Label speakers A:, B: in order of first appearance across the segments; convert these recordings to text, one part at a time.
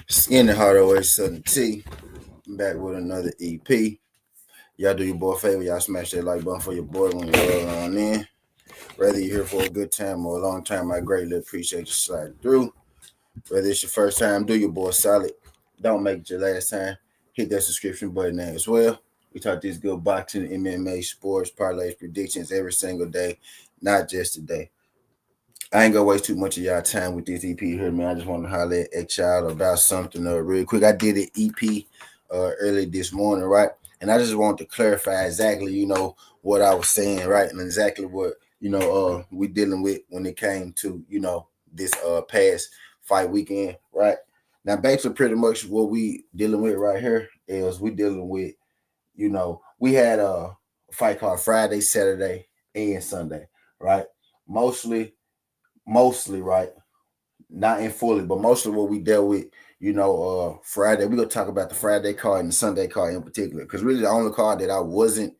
A: Skin the Heart Away Southern T. Back with another EP. Y'all do your boy a favor. Y'all smash that like button for your boy when you roll on in. Whether you're here for a good time or a long time, I greatly appreciate you sliding through. Whether it's your first time, do your boy solid. Don't make it your last time. Hit that subscription button there as well. We talk this good boxing, MMA, sports, parlays, predictions every single day, not just today. I ain't gonna waste too much of y'all time with this EP here, man. I just want to holler at y'all about something real quick. I did an EP early this morning, right? And I just want to clarify exactly, what I was saying, right? And exactly what, we dealing with when it came to, this past fight weekend, right? Now, basically pretty much what we dealing with right here is we dealing with, we had a fight called Friday, Saturday, and Sunday, right? Mostly, right? Not in fully, but mostly what we dealt with, Friday. We're gonna talk about the Friday card and the Sunday card in particular. Because really the only card that I wasn't,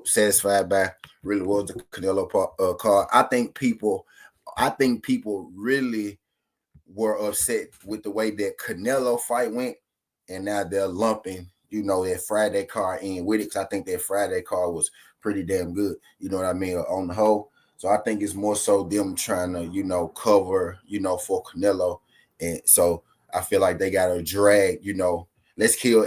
A: satisfied by really was the Canelo card. I think people really were upset with the way that Canelo fight went, and now they're lumping, that Friday card in with it. Because I think that Friday card was pretty damn good. You know what I mean? On the whole. So I think it's more so them trying to, cover, for Canelo. And so I feel like they got to drag, let's kill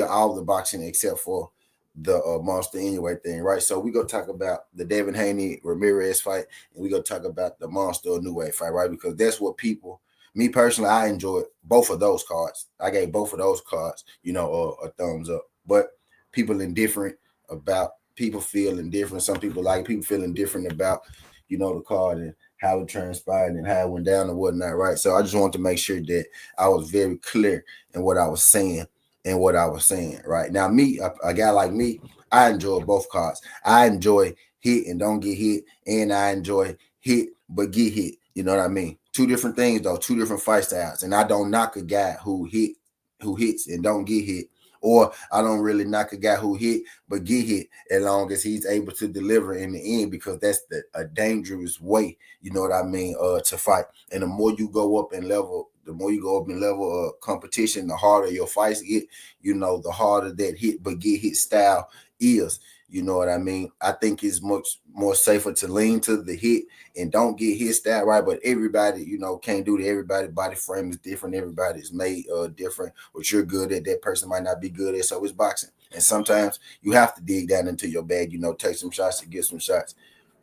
A: all the boxing except for the Monster Anyway thing, right? So we gonna talk about the Devin Haney Ramirez fight, and we gonna talk about the Monster Anyway fight, right? Because that's what people, me personally, I enjoyed both of those cards. I gave both of those cards, a thumbs up. But people indifferent about people feeling different. Some people like people feeling different about, the card and how it transpired and how it went down and whatnot, right? So I just wanted to make sure that I was very clear in what I was saying and what I was saying, right? Now, me, a guy like me, I enjoy both cards. I enjoy hit and don't get hit, and I enjoy hit but get hit. You know what I mean? Two different things though, two different fight styles. And I don't knock a guy who hits and don't get hit, or I don't really knock a guy who hit but get hit as long as he's able to deliver in the end, because that's a dangerous way, you know what I mean, to fight. And the more you go up in level, of competition, the harder your fights get, the harder that hit but get hit style is. You know what I mean? I think it's much more safer to lean to the hit and don't get hit style, right? But everybody, can't do that. Everybody's body frame is different. Everybody's made different. What you're good at, that person might not be good at. So it's boxing. And sometimes you have to dig down into your bag, take some shots to get some shots,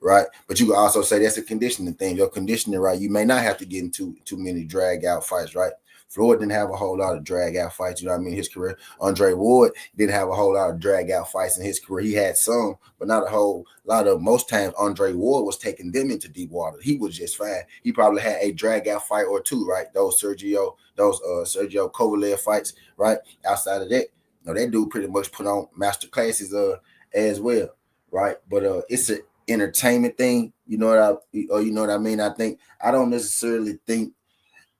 A: right? But you can also say that's a conditioning thing. Your conditioning, right? You may not have to get into too many drag out fights, right? Floyd didn't have a whole lot of drag out fights, you know what I mean, his career. Andre Ward didn't have a whole lot of drag out fights in his career. He had some, but not a whole lot of. Most times Andre Ward was taking them into deep water. He was just fine. He probably had a drag out fight or two, right? Those Sergio Kovalev fights, right? Outside of that, that dude pretty much put on master classes as well, right? But it's an entertainment thing, you know what I mean? I don't necessarily think.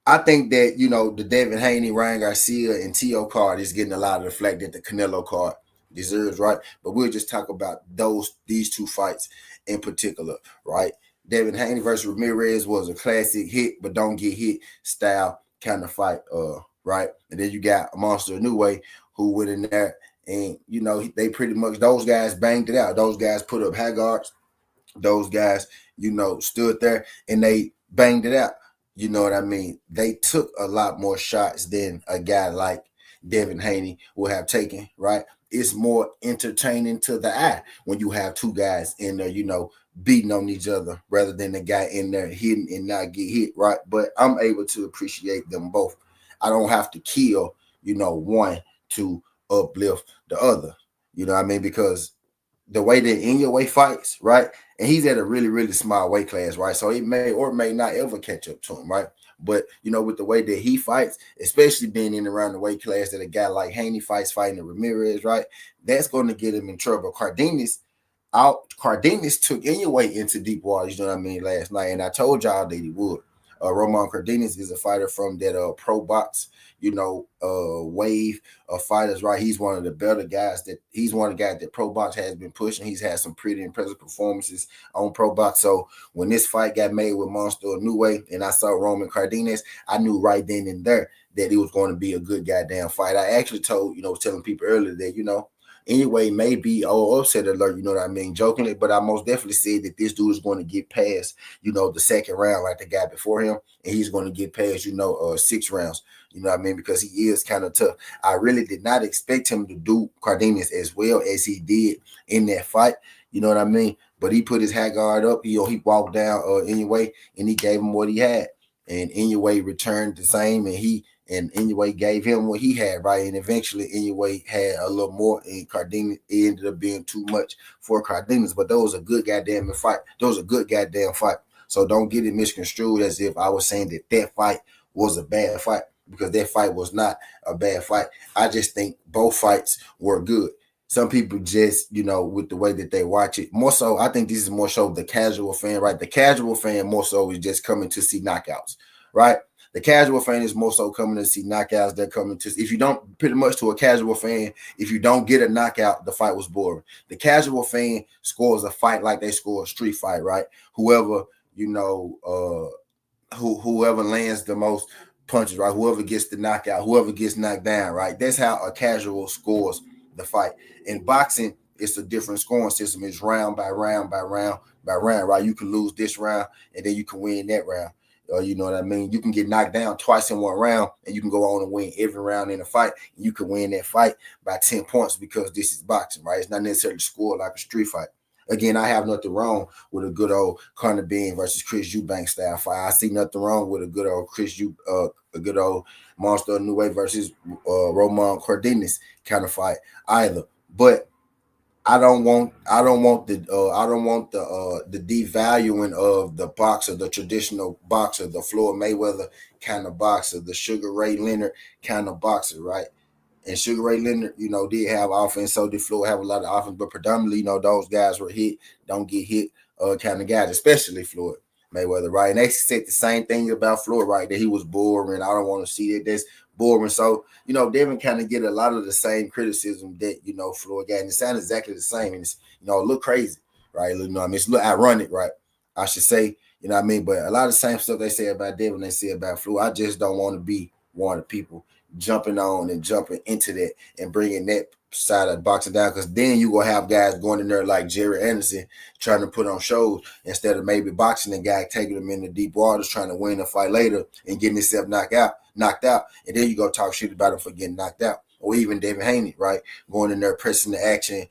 A: I think that, the Devin Haney, Ryan Garcia, and T.O. card is getting a lot of the flack that the Canelo card deserves, right? But we'll just talk about these two fights in particular, right? Devin Haney versus Ramirez was a classic hit but don't get hit style kind of fight, right? And then you got Monster New Way who went in there, and they pretty much, those guys banged it out. Those guys put up high guards. Those guys, stood there and they banged it out. You know what I mean? They took a lot more shots than a guy like Devin Haney would have taken, right? It's more entertaining to the eye when you have two guys in there, beating on each other rather than the guy in there hitting and not get hit, right? But I'm able to appreciate them both. I don't have to kill, one to uplift the other. You know what I mean? Because the way that in your way fights, right? And he's at a really, really small weight class, right? So it may or may not ever catch up to him, right? But with the way that he fights, especially being in around the weight class that a guy like Haney fights, fighting the Ramirez, right? That's going to get him in trouble. Cardenas took Inoue into deep water, you know what I mean, last night, and I told y'all that he would. Roman Cardenas is a fighter from that pro box, wave of fighters, right? He's one of the better guys he's one of the guys that pro box has been pushing. He's had some pretty impressive performances on pro box. So when this fight got made with Monster Inoue and I saw Roman Cardenas, I knew right then and there that it was going to be a good goddamn fight. I actually was telling people earlier that, anyway, maybe upset alert, you know what I mean, jokingly, but I most definitely said that this dude is going to get past, the second round like the guy before him, and he's going to get past, 6 rounds, you know what I mean, because he is kind of tough. I really did not expect him to do Cardenas as well as he did in that fight, you know what I mean, but he put his hat guard up, he walked down anyway, and he gave him what he had, and anyway returned the same, and anyway gave him what he had, right? And eventually anyway had a little more, and Cardenas, it ended up being too much for Cardenas. But that was a good goddamn fight. So don't get it misconstrued as if I was saying that fight was a bad fight, because that fight was not a bad fight. I just think both fights were good. Some people just, with the way that they watch it, more so, I think this is more so the casual fan, right? The casual fan more so is just coming to see knockouts, right? The casual fan is more so coming to see knockouts. They're coming to, if you don't, pretty much to a casual fan, if you don't get a knockout, the fight was boring. The casual fan scores a fight like they score a street fight, right? Whoever, whoever lands the most punches, right? Whoever gets the knockout, whoever gets knocked down, right? That's how a casual scores the fight. In boxing, it's a different scoring system. It's round by round by round by round, right? You can lose this round and then you can win that round. You know what I mean? You can get knocked down twice in one round and you can go on and win every round in a fight. And you can win that fight by 10 points because this is boxing, right? It's not necessarily scored like a street fight. Again, I have nothing wrong with a good old Conor Benn versus Chris Eubank style fight. I see nothing wrong with a good old a good old Monster Inoue versus Roman Cardenas kind of fight either. But I don't want the devaluing of the boxer, the traditional boxer, the Floyd Mayweather kind of boxer, the Sugar Ray Leonard kind of boxer, right? And Sugar Ray Leonard, did have offense, so did Floyd have a lot of offense, but predominantly, those guys were hit, don't get hit kind of guys, especially Floyd Mayweather, right? And they said the same thing about Floyd, right? That he was boring. I don't want to see that. That's boring. So, Devin kind of get a lot of the same criticism that, Floyd got. And it sounds exactly the same. And it's, it look crazy, right? It's look ironic, right? I should say, you know what I mean? But a lot of the same stuff they say about Devin, they say about Floyd. I just don't want to be one of the people jumping on and jumping into that and bringing that side of boxing down, because then you gonna have guys going in there like Jerry Anderson trying to put on shows instead of maybe boxing the guy, taking him into deep waters, trying to win a fight later and getting himself knocked out, and then you go talk shit about him for getting knocked out. Or even David Haney, right? Going in there, pressing the action,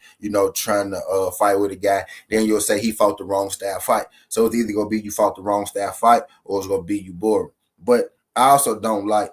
A: trying to fight with a guy. Then you'll say he fought the wrong style fight. So it's either going to be you fought the wrong style fight or it's going to be you boring. But I also don't like,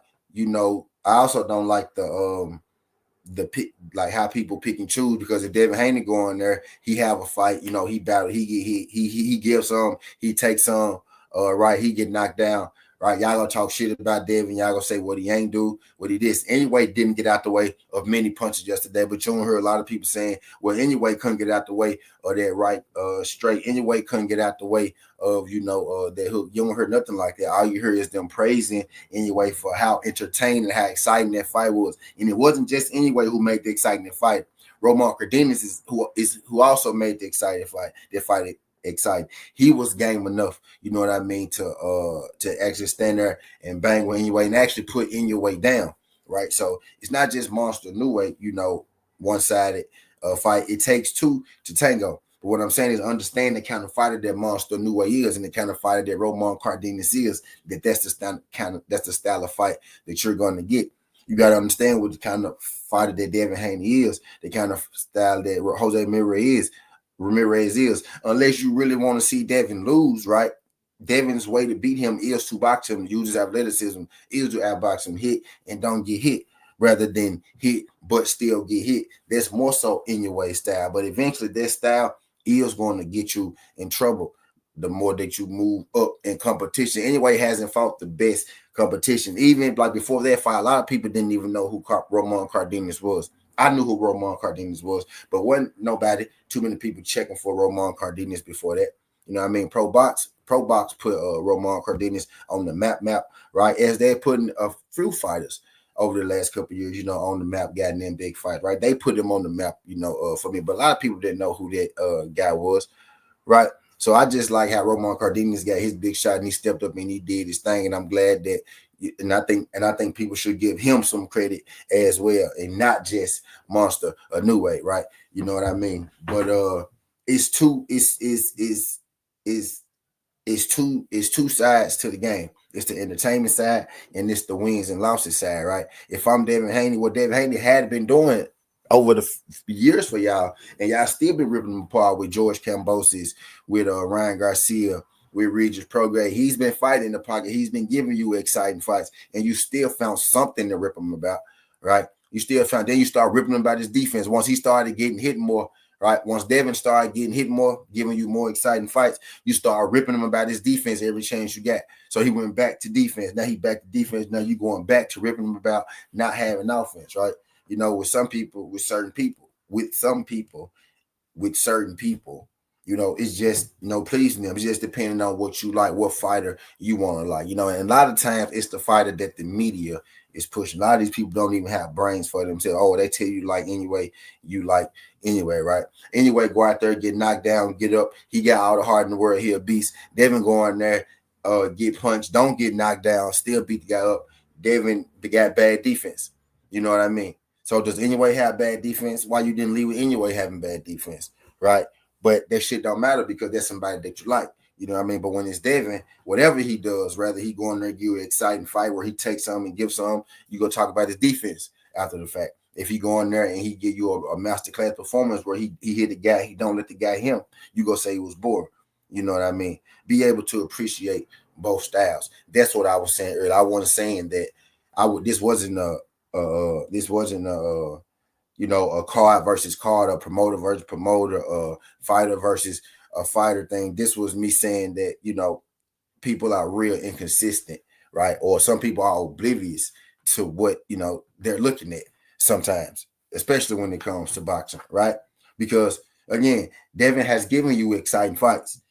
A: the pick, like how people pick and choose, because if Devin Haney go in there, he have a fight, he battle, he get hit, he gives some, he takes some, right, he get knocked down, right? Y'all gonna talk shit about Devin, y'all gonna say what he ain't do, what he did. Anyway, didn't get out the way of many punches yesterday, but you heard a lot of people saying, well, anyway, couldn't get out the way of that right straight, anyway, couldn't get out the way of, that hook. You don't hear nothing like that. All you hear is them praising anyway for how entertaining, how exciting that fight was. And it wasn't just anyway who made the exciting fight. Roman Cardenas is who also made the exciting fight. That fight exciting. He was game enough, you know what I mean, to actually stand there and bang with anyway and actually put Inoue down, right? So it's not just Monster Inoue, one-sided fight. It takes two to tango. But what I'm saying is understand the kind of fighter that Monster Inoue is and the kind of fighter that Roman Cardenas is, that's the style of fight that you're going to get. You got to understand what the kind of fighter that Devin Haney is, the kind of style that Jose Ramirez is, unless you really want to see Devin lose, right? Devin's way to beat him is to box him, use his athleticism, is to outbox him, hit and don't get hit, rather than hit but still get hit. That's more so Inoue style. But eventually that style is going to get you in trouble the more that you move up in competition. Anyway, hasn't fought the best competition. Even like before that fight, a lot of people didn't even know who Roman Cardenas was. I knew who Roman Cardenas was, but wasn't nobody, too many people checking for Roman Cardenas before that. You know what I mean? Pro Pro Box put Roman Cardenas on the map, right? As they're putting a few fighters over the last couple of years, you know, on the map, got in them big fight, right? They put him on the map, you know, for me. But a lot of people didn't know who that guy was, right? So I just like how Roman Cardenas got his big shot and he stepped up and he did his thing. And I'm glad that, and I think people should give him some credit as well, and not just Monster a New Way, right? You know what I mean? But it's two sides to the game. It's the entertainment side and it's the wins and losses side, right? If I'm Devin Haney, what Devin Haney had been doing over the years for y'all, and y'all still been ripping them apart with George Kambosos, with Ryan Garcia, with Regis Prograis. He's been fighting in the pocket. He's been giving you exciting fights, and you still found something to rip him about, right? You still found. Then you start ripping him about his defense. Once he started getting hit more, right? Once Devin started getting hit more, giving you more exciting fights, you start ripping him about his defense every chance you got. So he went back to defense. Now he back to defense. Now you going back to ripping him about not having offense, right? You know, with some people, with certain people, you know, it's just, you know, pleasing them. It's just depending on what you like, what fighter you want to like, you know. And a lot of times it's the fighter that the media is pushing. A lot of these people don't even have brains for themselves. Oh, they tell you like anyway, you like anyway, right? Anyway, go out there, get knocked down, get up. He got all the heart in the world. He a beast. Devin go in there, get punched, don't get knocked down, still beat the guy up. Devin got bad defense. You know what I mean? So does anyway have bad defense? Why you didn't leave with anyway having bad defense, right? But that shit don't matter because that's somebody that you like. You know what I mean? But when it's Devin, whatever he does, rather he go in there and give you an exciting fight where he takes some and gives some, you go talk about his defense after the fact. If he go in there and he give you a masterclass performance where he hit the guy, he don't let the guy hit him, you go say he was bored. You know what I mean? Be able to appreciate both styles. That's what I was saying earlier. I wasn't saying that this wasn't a you know, a card versus card, a promoter versus promoter, a fighter versus a fighter thing. This was me saying that, you know, people are real inconsistent, right? Or some people are oblivious to what, you know, they're looking at sometimes, especially when it comes to boxing, right? Because again, Devin has given you exciting fights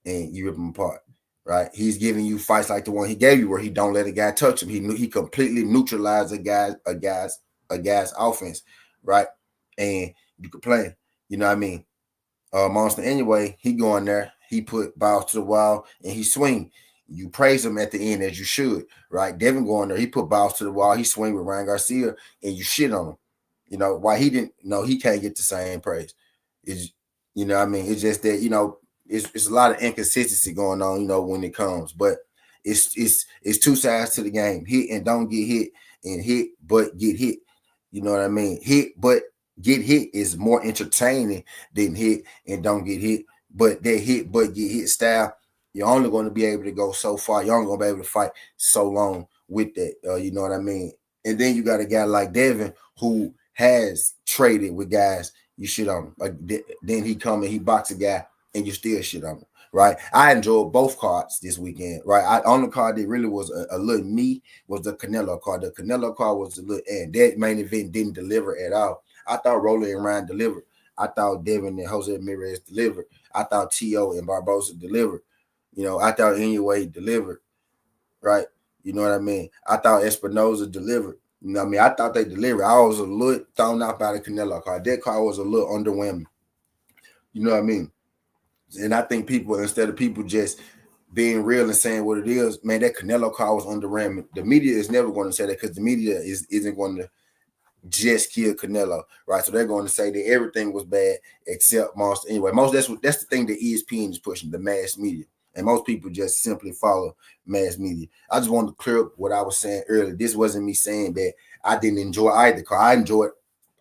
A: and you rip them apart, right? He's giving you fights like the one he gave you where he don't let a guy touch him. He completely neutralized a guy's offense, right? And you could play. You know what I mean? Monster anyway, he go in there, he put balls to the wall and he swing. You praise him at the end as you should, right? Devin go in there, he put balls to the wall, he swing with Ryan Garcia, and you shit on him. You know why he didn't? No, he can't get the same praise. It's, you know what I mean? It's just that, you know, it's a lot of inconsistency going on, you know, when it comes. But it's two sides to the game: hit and don't get hit, and hit but get hit. You know what I mean? Hit but get hit is more entertaining than hit and don't get hit. But that hit but get hit style, you're only going to be able to go so far. You're only going to be able to fight so long with that. You know what I mean? And then you got a guy like Devin who has traded with guys. You shit on him. Like then he come and he box a guy and you still shit on him. Right. I enjoyed both cards this weekend. Right. On the card that really was a little me was the Canelo card. The Canelo card was a little, and that main event didn't deliver at all. I thought Rolly and Ryan delivered. I thought Devin and Jose Ramirez delivered. I thought T.O. and Barbosa delivered. You know, I thought anyway delivered. Right. You know what I mean? I thought Espinoza delivered. You know what I mean? I thought they delivered. I was a little thrown out by the Canelo card. That card was a little underwhelming. You know what I mean? And I think people, instead of people just being real and saying what it is, man, that Canelo card was underwhelming. The media is never going to say that because the media isn't going to just kill Canelo, right? So they're going to say that everything was bad except Monster. Anyway, that's the thing that ESPN is pushing, the mass media. And most people just simply follow mass media. I just wanted to clear up what I was saying earlier. This wasn't me saying that I didn't enjoy either card.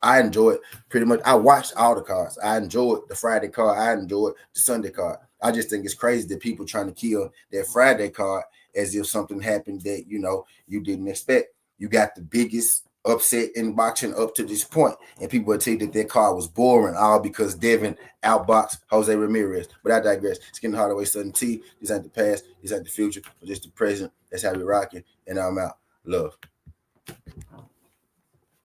A: I enjoyed pretty much. I watched all the cards. I enjoyed the Friday card. I enjoyed the Sunday card. I just think it's crazy that people trying to kill that Friday card as if something happened that, you know, you didn't expect. You got the biggest upset in boxing up to this point, and people would tell you that card was boring, all because Devin outboxed Jose Ramirez. But I digress. Skin Hardaway, Southern T. This ain't the past. This ain't the future. But just the present. That's how we rocking. And I'm out. Love.